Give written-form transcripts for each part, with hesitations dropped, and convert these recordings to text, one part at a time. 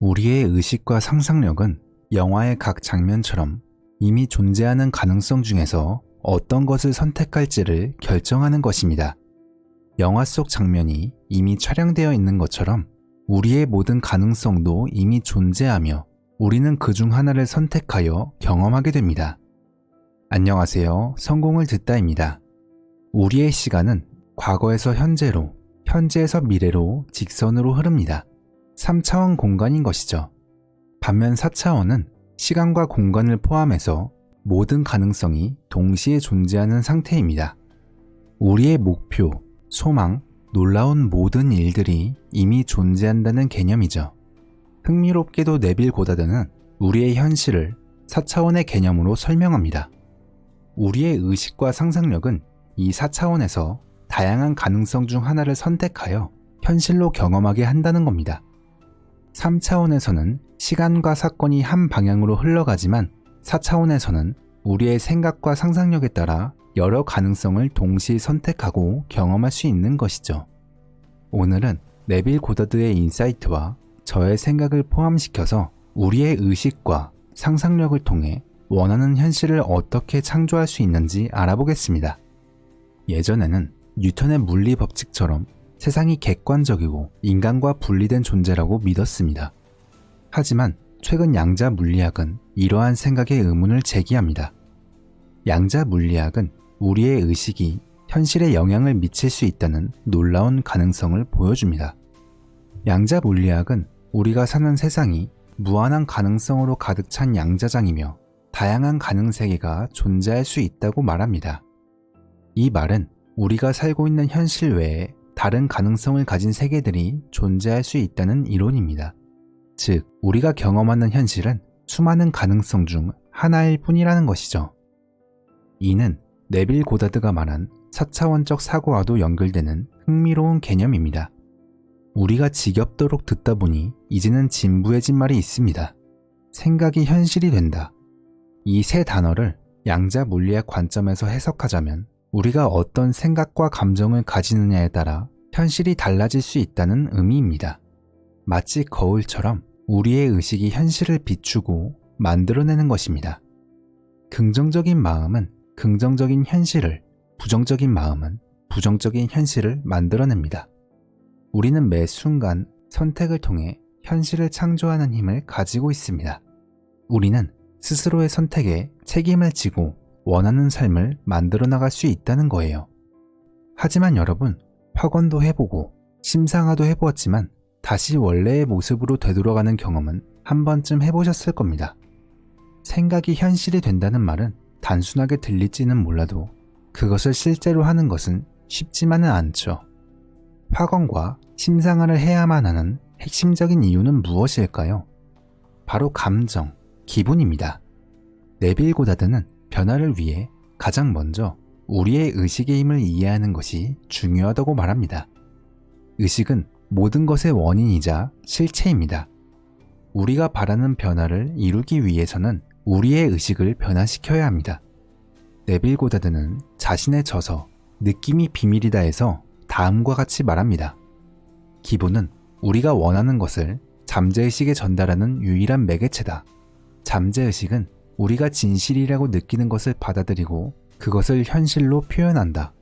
우리의 의식과 상상력은 영화의 각 장면처럼 이미 존재하는 가능성 중에서 어떤 것을 선택할지를 결정하는 것입니다. 영화 속 장면이 이미 촬영되어 있는 것처럼 우리의 모든 가능성도 이미 존재하며 우리는 그 중 하나를 선택하여 경험하게 됩니다. 안녕하세요. 성공을 듣다입니다. 우리의 시간은 과거에서 현재로, 현재에서 미래로 직선으로 흐릅니다. 3차원 공간인 것이죠. 반면 4차원은 시간과 공간을 포함해서 모든 가능성이 동시에 존재하는 상태입니다. 우리의 목표, 소망, 놀라운 모든 일들이 이미 존재한다는 개념이죠. 흥미롭게도 네빌 고다드는 우리의 현실을 4차원의 개념으로 설명합니다. 우리의 의식과 상상력은 이 4차원에서 다양한 가능성 중 하나를 선택하여 현실로 경험하게 한다는 겁니다. 3차원에서는 시간과 사건이 한 방향으로 흘러가지만 4차원에서는 우리의 생각과 상상력에 따라 여러 가능성을 동시에 선택하고 경험할 수 있는 것이죠. 오늘은 네빌 고다드의 인사이트와 저의 생각을 포함시켜서 우리의 의식과 상상력을 통해 원하는 현실을 어떻게 창조할 수 있는지 알아보겠습니다. 예전에는 뉴턴의 물리 법칙처럼 세상이 객관적이고 인간과 분리된 존재라고 믿었습니다. 하지만 최근 양자 물리학은 이러한 생각에 의문을 제기합니다. 양자 물리학은 우리의 의식이 현실에 영향을 미칠 수 있다는 놀라운 가능성을 보여줍니다. 양자 물리학은 우리가 사는 세상이 무한한 가능성으로 가득 찬 양자장이며 다양한 가능 세계가 존재할 수 있다고 말합니다. 이 말은 우리가 살고 있는 현실 외에 다른 가능성을 가진 세계들이 존재할 수 있다는 이론입니다. 즉, 우리가 경험하는 현실은 수많은 가능성 중 하나일 뿐이라는 것이죠. 이는 네빌 고다드가 말한 4차원적 사고와도 연결되는 흥미로운 개념입니다. 우리가 지겹도록 듣다 보니 이제는 진부해진 말이 있습니다. 생각이 현실이 된다. 이 세 단어를 양자 물리학 관점에서 해석하자면 우리가 어떤 생각과 감정을 가지느냐에 따라 현실이 달라질 수 있다는 의미입니다. 마치 거울처럼 우리의 의식이 현실을 비추고 만들어내는 것입니다. 긍정적인 마음은 긍정적인 현실을, 부정적인 마음은 부정적인 현실을 만들어냅니다. 우리는 매 순간 선택을 통해 현실을 창조하는 힘을 가지고 있습니다. 우리는 스스로의 선택에 책임을 지고 원하는 삶을 만들어 나갈 수 있다는 거예요. 하지만 여러분, 확언도 해보고 심상화도 해보았지만 다시 원래의 모습으로 되돌아가는 경험은 한 번쯤 해보셨을 겁니다. 생각이 현실이 된다는 말은 단순하게 들릴지는 몰라도 그것을 실제로 하는 것은 쉽지만은 않죠. 확언과 심상화를 해야만 하는 핵심적인 이유는 무엇일까요? 바로 감정, 기분입니다. 네빌 고다드는 변화를 위해 가장 먼저 우리의 의식의 힘을 이해하는 것이 중요하다고 말합니다. 의식은 모든 것의 원인이자 실체입니다. 우리가 바라는 변화를 이루기 위해서는 우리의 의식을 변화시켜야 합니다. 네빌 고다드는 자신의 저서 느낌이 비밀이다에서 다음과 같이 말합니다. 기분은 우리가 원하는 것을 잠재의식에 전달하는 유일한 매개체다. 잠재의식은 우리가 진실이라고 느끼는 것을 받아들이고 그것을 현실로 표현한다.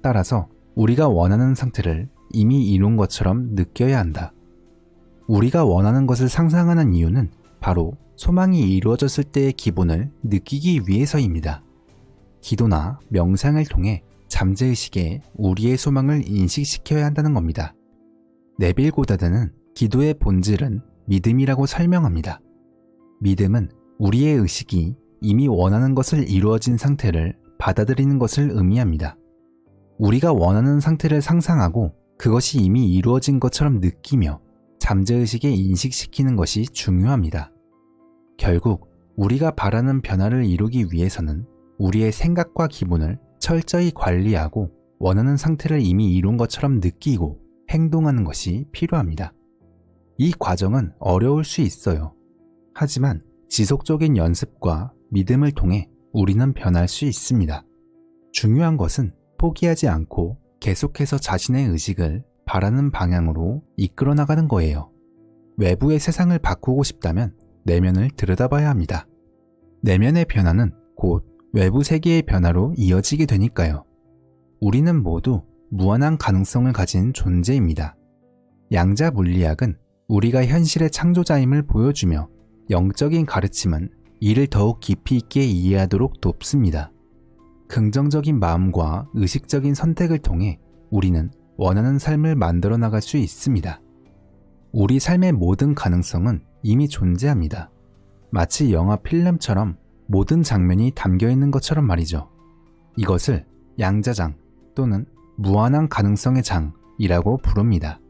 따라서 우리가 원하는 상태를 이미 이룬 것처럼 느껴야 한다. 우리가 원하는 것을 상상하는 이유는 바로 소망이 이루어졌을 때의 기분을 느끼기 위해서입니다. 기도나 명상을 통해 잠재의식에 우리의 소망을 인식시켜야 한다는 겁니다. 네빌 고다드는 기도의 본질은 믿음이라고 설명합니다. 믿음은 우리의 의식이 이미 원하는 것을 이루어진 상태를 받아들이는 것을 의미합니다. 우리가 원하는 상태를 상상하고 그것이 이미 이루어진 것처럼 느끼며 잠재의식에 인식시키는 것이 중요합니다. 결국 우리가 바라는 변화를 이루기 위해서는 우리의 생각과 기분을 철저히 관리하고 원하는 상태를 이미 이룬 것처럼 느끼고 행동하는 것이 필요합니다. 이 과정은 어려울 수 있어요. 하지만 지속적인 연습과 믿음을 통해 우리는 변할 수 있습니다. 중요한 것은 포기하지 않고 계속해서 자신의 의식을 바라는 방향으로 이끌어 나가는 거예요. 외부의 세상을 바꾸고 싶다면 내면을 들여다봐야 합니다. 내면의 변화는 곧 외부 세계의 변화로 이어지게 되니까요. 우리는 모두 무한한 가능성을 가진 존재입니다. 양자 물리학은 우리가 현실의 창조자임을 보여주며 영적인 가르침은 이를 더욱 깊이 있게 이해하도록 돕습니다. 긍정적인 마음과 의식적인 선택을 통해 우리는 원하는 삶을 만들어 나갈 수 있습니다. 우리 삶의 모든 가능성은 이미 존재합니다. 마치 영화 필름처럼 모든 장면이 담겨 있는 것처럼 말이죠. 이것을 양자장 또는 무한한 가능성의 장이라고 부릅니다.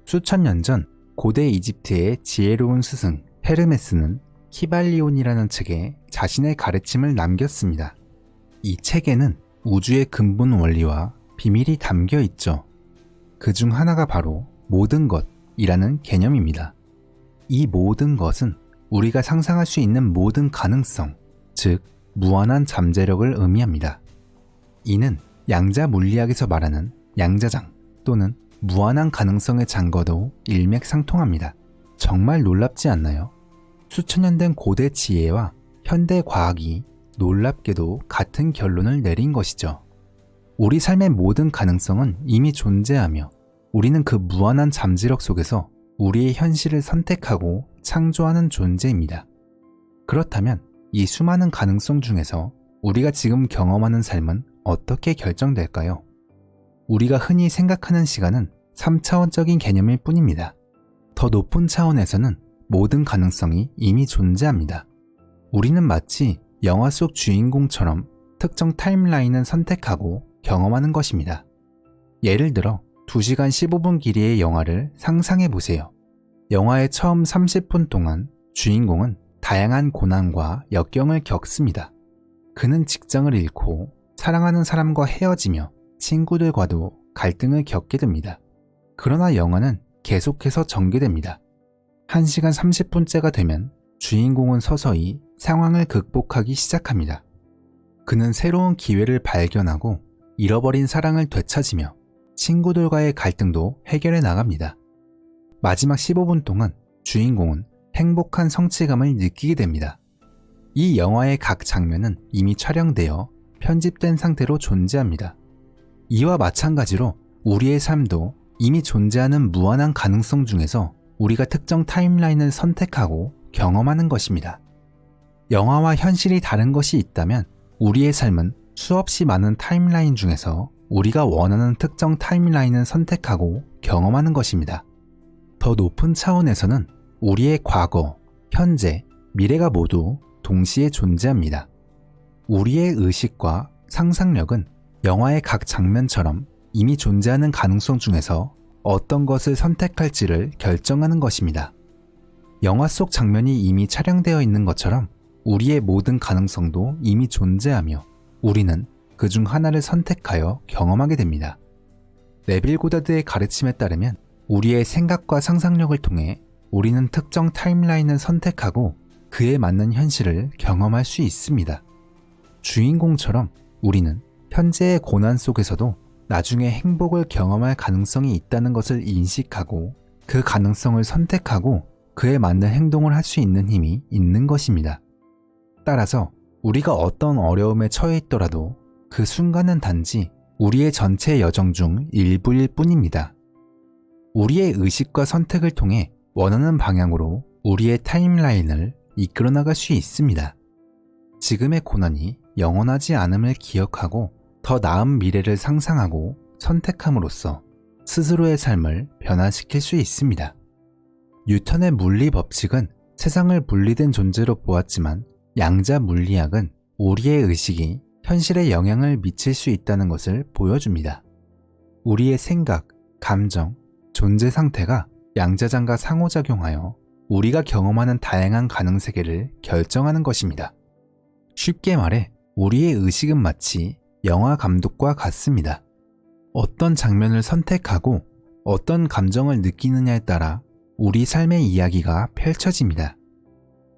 수천 년 전 고대 이집트의 지혜로운 스승 헤르메스는 키발리온이라는 책에 자신의 가르침을 남겼습니다. 이 책에는 우주의 근본 원리와 비밀이 담겨 있죠. 그 중 하나가 바로 모든 것이라는 개념입니다. 이 모든 것은 우리가 상상할 수 있는 모든 가능성, 즉 무한한 잠재력을 의미합니다. 이는 양자 물리학에서 말하는 양자장 또는 무한한 가능성의 장과도 일맥상통합니다. 정말 놀랍지 않나요? 수천 년 된 고대 지혜와 현대 과학이 놀랍게도 같은 결론을 내린 것이죠. 우리 삶의 모든 가능성은 이미 존재하며 우리는 그 무한한 잠재력 속에서 우리의 현실을 선택하고 창조하는 존재입니다. 그렇다면 이 수많은 가능성 중에서 우리가 지금 경험하는 삶은 어떻게 결정될까요? 우리가 흔히 생각하는 시간은 3차원적인 개념일 뿐입니다. 더 높은 차원에서는 모든 가능성이 이미 존재합니다. 우리는 마치 영화 속 주인공처럼 특정 타임라인을 선택하고 경험하는 것입니다. 예를 들어 2시간 15분 길이의 영화를 상상해 보세요. 영화의 처음 30분 동안 주인공은 다양한 고난과 역경을 겪습니다. 그는 직장을 잃고 사랑하는 사람과 헤어지며 친구들과도 갈등을 겪게 됩니다. 그러나 영화는 계속해서 전개됩니다. 1시간 30분째가 되면 주인공은 서서히 상황을 극복하기 시작합니다. 그는 새로운 기회를 발견하고 잃어버린 사랑을 되찾으며 친구들과의 갈등도 해결해 나갑니다. 마지막 15분 동안 주인공은 행복한 성취감을 느끼게 됩니다. 이 영화의 각 장면은 이미 촬영되어 편집된 상태로 존재합니다. 이와 마찬가지로 우리의 삶도 이미 존재하는 무한한 가능성 중에서 우리가 특정 타임라인을 선택하고 경험하는 것입니다. 영화와 현실이 다른 것이 있다면 우리의 삶은 수없이 많은 타임라인 중에서 우리가 원하는 특정 타임라인을 선택하고 경험하는 것입니다. 더 높은 차원에서는 우리의 과거, 현재, 미래가 모두 동시에 존재합니다. 우리의 의식과 상상력은 영화의 각 장면처럼 이미 존재하는 가능성 중에서 어떤 것을 선택할지를 결정하는 것입니다. 영화 속 장면이 이미 촬영되어 있는 것처럼 우리의 모든 가능성도 이미 존재하며 우리는 그 중 하나를 선택하여 경험하게 됩니다. 네빌 고다드의 가르침에 따르면 우리의 생각과 상상력을 통해 우리는 특정 타임라인을 선택하고 그에 맞는 현실을 경험할 수 있습니다. 주인공처럼 우리는 현재의 고난 속에서도 나중에 행복을 경험할 가능성이 있다는 것을 인식하고 그 가능성을 선택하고 그에 맞는 행동을 할 수 있는 힘이 있는 것입니다. 따라서 우리가 어떤 어려움에 처해 있더라도 그 순간은 단지 우리의 전체 여정 중 일부일 뿐입니다. 우리의 의식과 선택을 통해 원하는 방향으로 우리의 타임라인을 이끌어 나갈 수 있습니다. 지금의 고난이 영원하지 않음을 기억하고 더 나은 미래를 상상하고 선택함으로써 스스로의 삶을 변화시킬 수 있습니다. 뉴턴의 물리 법칙은 세상을 분리된 존재로 보았지만 양자 물리학은 우리의 의식이 현실에 영향을 미칠 수 있다는 것을 보여줍니다. 우리의 생각, 감정, 존재 상태가 양자장과 상호작용하여 우리가 경험하는 다양한 가능세계를 결정하는 것입니다. 쉽게 말해 우리의 의식은 마치 영화 감독과 같습니다. 어떤 장면을 선택하고 어떤 감정을 느끼느냐에 따라 우리 삶의 이야기가 펼쳐집니다.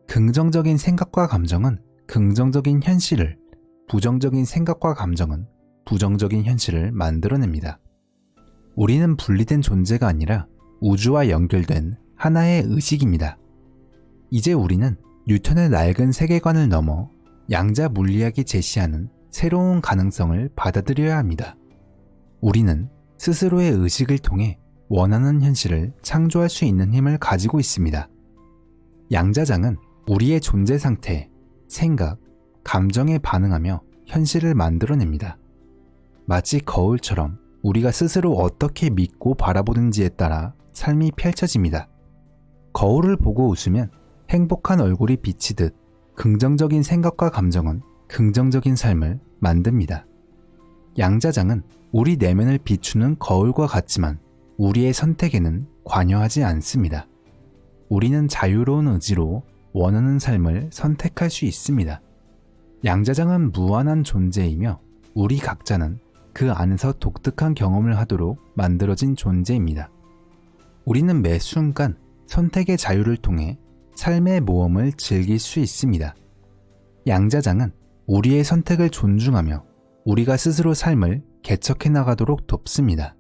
긍정적인 생각과 감정은 긍정적인 현실을, 부정적인 생각과 감정은 부정적인 현실을 만들어냅니다. 우리는 분리된 존재가 아니라 우주와 연결된 하나의 의식입니다. 이제 우리는 뉴턴의 낡은 세계관을 넘어 양자 물리학이 제시하는 새로운 가능성을 받아들여야 합니다. 우리는 스스로의 의식을 통해 원하는 현실을 창조할 수 있는 힘을 가지고 있습니다. 양자장은 우리의 존재 상태, 생각, 감정에 반응하며 현실을 만들어냅니다. 마치 거울처럼 우리가 스스로 어떻게 믿고 바라보는지에 따라 삶이 펼쳐집니다. 거울을 보고 웃으면 행복한 얼굴이 비치듯 긍정적인 생각과 감정은 긍정적인 삶을 만듭니다. 양자장은 우리 내면을 비추는 거울과 같지만 우리의 선택에는 관여하지 않습니다. 우리는 자유로운 의지로 원하는 삶을 선택할 수 있습니다. 양자장은 무한한 존재이며 우리 각자는 그 안에서 독특한 경험을 하도록 만들어진 존재입니다. 우리는 매 순간 선택의 자유를 통해 삶의 모험을 즐길 수 있습니다. 양자장은 우리의 선택을 존중하며 우리가 스스로 삶을 개척해 나가도록 돕습니다.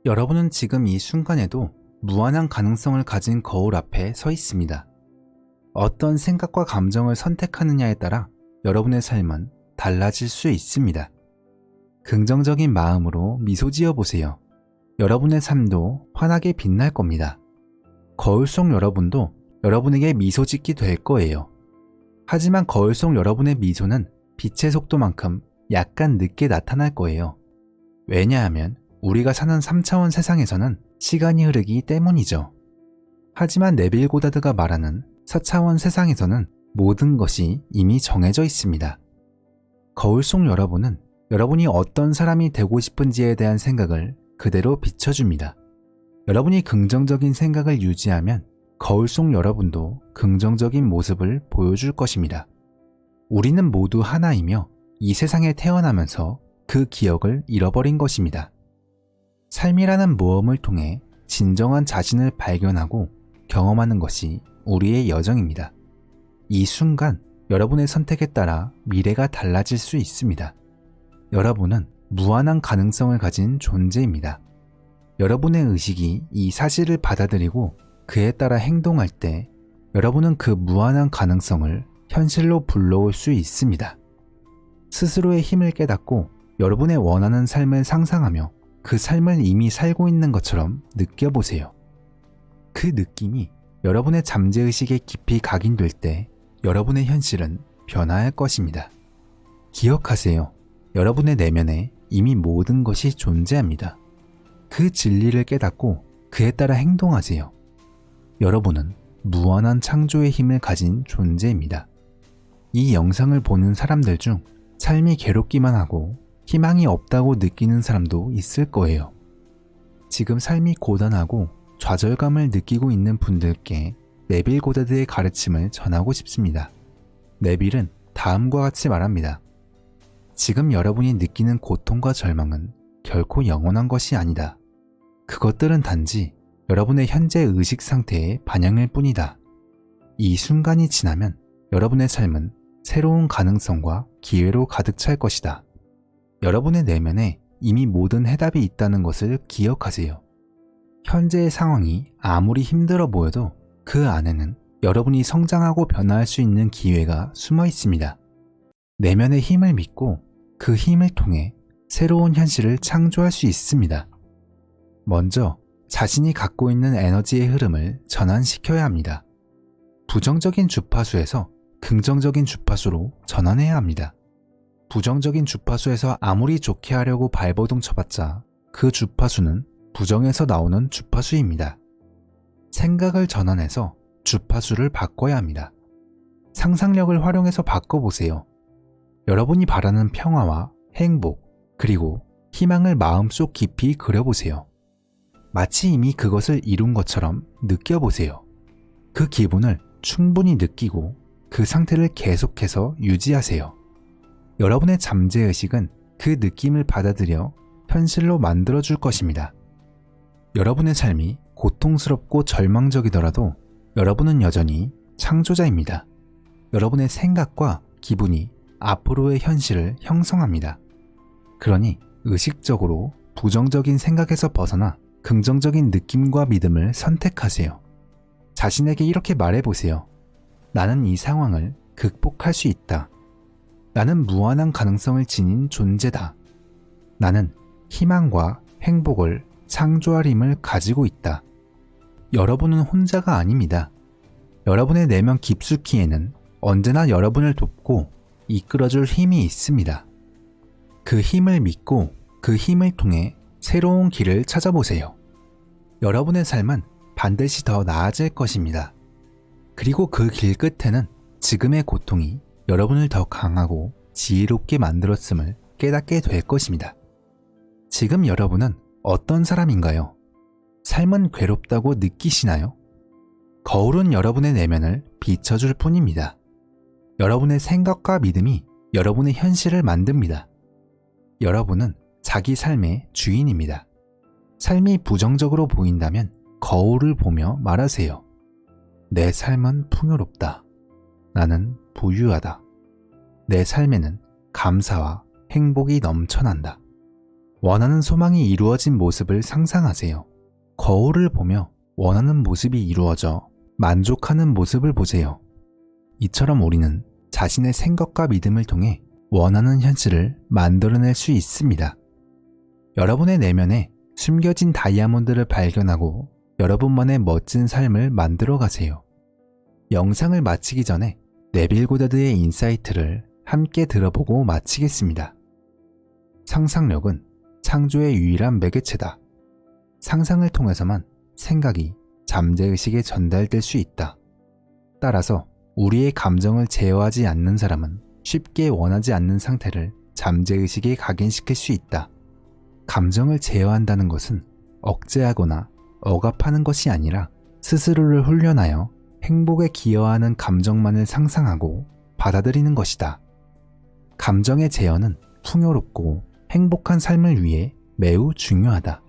여러분은 지금 이 순간에도 무한한 가능성을 가진 거울 앞에 서 있습니다. 어떤 생각과 감정을 선택하느냐에 따라 여러분의 삶은 달라질 수 있습니다. 긍정적인 마음으로 미소 지어 보세요. 여러분의 삶도 환하게 빛날 겁니다. 거울 속 여러분도 여러분에게 미소 짓게 될 거예요. 하지만 거울 속 여러분의 미소는 빛의 속도만큼 약간 늦게 나타날 거예요. 왜냐하면 우리가 사는 3차원 세상에서는 시간이 흐르기 때문이죠. 하지만 네빌 고다드가 말하는 4차원 세상에서는 모든 것이 이미 정해져 있습니다. 거울 속 여러분은 여러분이 어떤 사람이 되고 싶은지에 대한 생각을 그대로 비춰줍니다. 여러분이 긍정적인 생각을 유지하면 거울 속 여러분도 긍정적인 모습을 보여줄 것입니다. 우리는 모두 하나이며 이 세상에 태어나면서 그 기억을 잃어버린 것입니다. 삶이라는 모험을 통해 진정한 자신을 발견하고 경험하는 것이 우리의 여정입니다. 이 순간 여러분의 선택에 따라 미래가 달라질 수 있습니다. 여러분은 무한한 가능성을 가진 존재입니다. 여러분의 의식이 이 사실을 받아들이고 그에 따라 행동할 때 여러분은 그 무한한 가능성을 현실로 불러올 수 있습니다. 스스로의 힘을 깨닫고 여러분의 원하는 삶을 상상하며 그 삶을 이미 살고 있는 것처럼 느껴보세요. 그 느낌이 여러분의 잠재의식에 깊이 각인될 때 여러분의 현실은 변화할 것입니다. 기억하세요. 여러분의 내면에 이미 모든 것이 존재합니다. 그 진리를 깨닫고 그에 따라 행동하세요. 여러분은 무한한 창조의 힘을 가진 존재입니다. 이 영상을 보는 사람들 중 삶이 괴롭기만 하고 희망이 없다고 느끼는 사람도 있을 거예요. 지금 삶이 고단하고 좌절감을 느끼고 있는 분들께 네빌 고다드의 가르침을 전하고 싶습니다. 네빌은 다음과 같이 말합니다. 지금 여러분이 느끼는 고통과 절망은 결코 영원한 것이 아니다. 그것들은 단지 여러분의 현재 의식 상태의 반영일 뿐이다. 이 순간이 지나면 여러분의 삶은 새로운 가능성과 기회로 가득 찰 것이다. 여러분의 내면에 이미 모든 해답이 있다는 것을 기억하세요. 현재의 상황이 아무리 힘들어 보여도 그 안에는 여러분이 성장하고 변화할 수 있는 기회가 숨어 있습니다. 내면의 힘을 믿고 그 힘을 통해 새로운 현실을 창조할 수 있습니다. 먼저 자신이 갖고 있는 에너지의 흐름을 전환시켜야 합니다. 부정적인 주파수에서 긍정적인 주파수로 전환해야 합니다. 부정적인 주파수에서 아무리 좋게 하려고 발버둥 쳐봤자 그 주파수는 부정에서 나오는 주파수입니다. 생각을 전환해서 주파수를 바꿔야 합니다. 상상력을 활용해서 바꿔보세요. 여러분이 바라는 평화와 행복, 그리고 희망을 마음속 깊이 그려보세요. 마치 이미 그것을 이룬 것처럼 느껴보세요. 그 기분을 충분히 느끼고 그 상태를 계속해서 유지하세요. 여러분의 잠재의식은 그 느낌을 받아들여 현실로 만들어줄 것입니다. 여러분의 삶이 고통스럽고 절망적이더라도 여러분은 여전히 창조자입니다. 여러분의 생각과 기분이 앞으로의 현실을 형성합니다. 그러니 의식적으로 부정적인 생각에서 벗어나 긍정적인 느낌과 믿음을 선택하세요. 자신에게 이렇게 말해보세요. 나는 이 상황을 극복할 수 있다. 나는 무한한 가능성을 지닌 존재다. 나는 희망과 행복을 창조할 힘을 가지고 있다. 여러분은 혼자가 아닙니다. 여러분의 내면 깊숙이에는 언제나 여러분을 돕고 이끌어줄 힘이 있습니다. 그 힘을 믿고 그 힘을 통해 새로운 길을 찾아보세요. 여러분의 삶은 반드시 더 나아질 것입니다. 그리고 그 길 끝에는 지금의 고통이 여러분을 더 강하고 지혜롭게 만들었음을 깨닫게 될 것입니다. 지금 여러분은 어떤 사람인가요? 삶은 괴롭다고 느끼시나요? 거울은 여러분의 내면을 비춰줄 뿐입니다. 여러분의 생각과 믿음이 여러분의 현실을 만듭니다. 여러분은 자기 삶의 주인입니다. 삶이 부정적으로 보인다면 거울을 보며 말하세요. 내 삶은 풍요롭다. 나는 부유하다. 내 삶에는 감사와 행복이 넘쳐난다. 원하는 소망이 이루어진 모습을 상상하세요. 거울을 보며 원하는 모습이 이루어져 만족하는 모습을 보세요. 이처럼 우리는 자신의 생각과 믿음을 통해 원하는 현실을 만들어낼 수 있습니다. 여러분의 내면에 숨겨진 다이아몬드를 발견하고 여러분만의 멋진 삶을 만들어 가세요. 영상을 마치기 전에 네빌 고다드의 인사이트를 함께 들어보고 마치겠습니다. 상상력은 창조의 유일한 매개체다. 상상을 통해서만 생각이 잠재의식에 전달될 수 있다. 따라서 우리의 감정을 제어하지 않는 사람은 쉽게 원하지 않는 상태를 잠재의식에 각인시킬 수 있다. 감정을 제어한다는 것은 억제하거나 억압하는 것이 아니라 스스로를 훈련하여 행복에 기여하는 감정만을 상상하고 받아들이는 것이다. 감정의 제어는 풍요롭고 행복한 삶을 위해 매우 중요하다.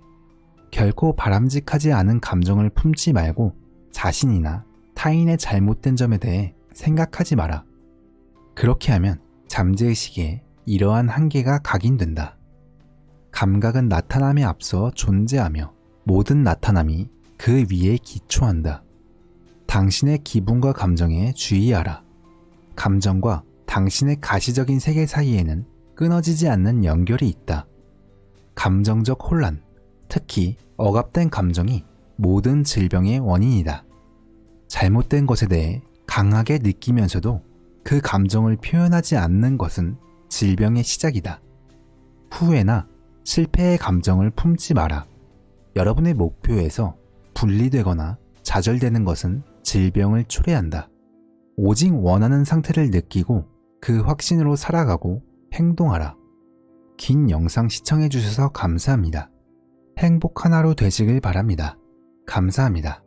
결코 바람직하지 않은 감정을 품지 말고 자신이나 타인의 잘못된 점에 대해 생각하지 마라. 그렇게 하면 잠재의식에 이러한 한계가 각인된다. 감각은 나타남에 앞서 존재하며 모든 나타남이 그 위에 기초한다. 당신의 기분과 감정에 주의하라. 감정과 당신의 가시적인 세계 사이에는 끊어지지 않는 연결이 있다. 감정적 혼란, 특히 억압된 감정이 모든 질병의 원인이다. 잘못된 것에 대해 강하게 느끼면서도 그 감정을 표현하지 않는 것은 질병의 시작이다. 후회나 실패의 감정을 품지 마라. 여러분의 목표에서 분리되거나 좌절되는 것은 질병을 초래한다. 오직 원하는 상태를 느끼고 그 확신으로 살아가고 행동하라. 긴 영상 시청해주셔서 감사합니다. 행복한 하루 되시길 바랍니다. 감사합니다.